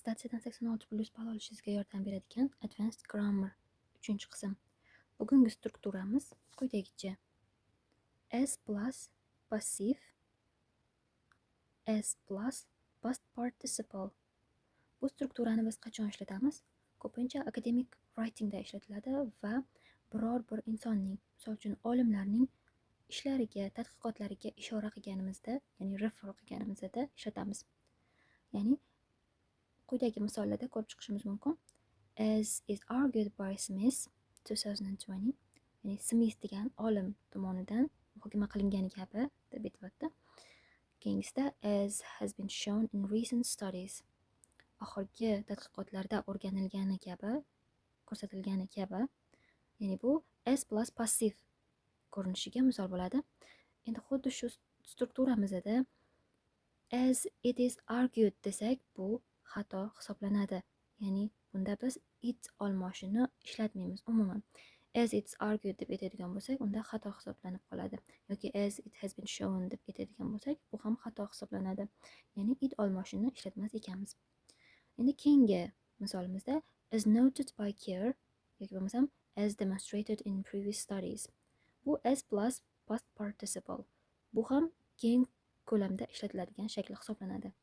Attestatsiyadan 86+ ball olishingizga yordam beradigan Advanced Grammar 3-qism. Bugungi strukturamiz quyidagicha: S plus passiv, S plus past participle. Bu strukturani biz qachon ishlatamiz? Ko'pincha akademik writingda ishlatiladi va biror bir insonning, misol uchun olimlarning ishlariga, tadqiqotlariga ishora qilganimizda, ya'ni refer qilganimizda ishlatamiz. Ya'ni quyidagi misollarda ko'rib chiqishimiz mumkin. As is argued by Smith 2020, ya'ni Smith degan olim tomonidan muhokama qilingani kabi deb aytyapti. Keyingisida as has been shown in recent studies, oxirgi tadqiqotlarda o'rganilgani kabi, ko'rsatilgani kabi, ya'ni bu as plus passiv ko'rinishiga misol bo'ladi. Endi xuddi shu strukturamizda as it is argued desak, bu xato hisoblanadi. Ya'ni bunda biz it olmoshini ishlatmaymiz umuman. As it's argued deb aytadigan bo'lsak, unda xato hisoblanib qoladi. Yoki as it has been shown deb aytadigan bo'lsak, bu ham xato hisoblanadi. Ya'ni it olmoshini ishlatmas ekanmiz. Endi keyingi misolimizda as noted by Keir yoki bo'lmasam as demonstrated in previous studies. Bu as plus past participle. Bu ham keng ko'lamda ishlatiladigan shakl hisoblanadi.